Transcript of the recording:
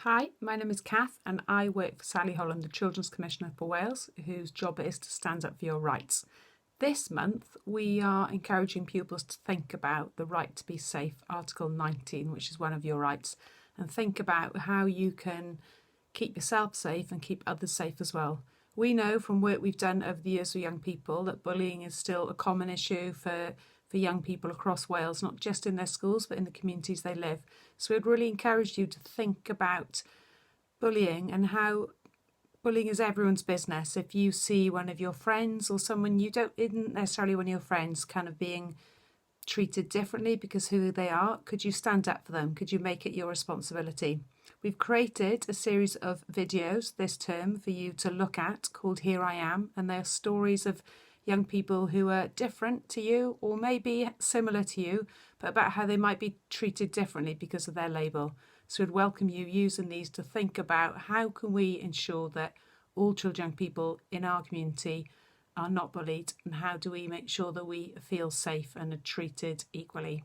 Hi, my name is Kath and I work for Sally Holland, the Children's Commissioner for Wales, whose job it is to stand up for your rights. This month we are encouraging pupils to think about the right to be safe, Article 19, which is one of your rights, and think about how you can keep yourself safe and keep others safe as well. We know from work we've done over the years with young people that bullying is still a common issue for young people across Wales, not just in their schools but in the communities they live. So we'd really encourage you to think about bullying and how bullying is everyone's business. If you see one of your friends or someone isn't necessarily one of your friends kind of being treated differently because who they are, could you stand up for them? Could you make it your responsibility? We've created a series of videos this term for you to look at called Here I Am, and they're stories of young people who are different to you or maybe similar to you, but about how they might be treated differently because of their label. So we'd welcome you using these to think about how can we ensure that all children, young people in our community are not bullied, and how do we make sure that we feel safe and are treated equally.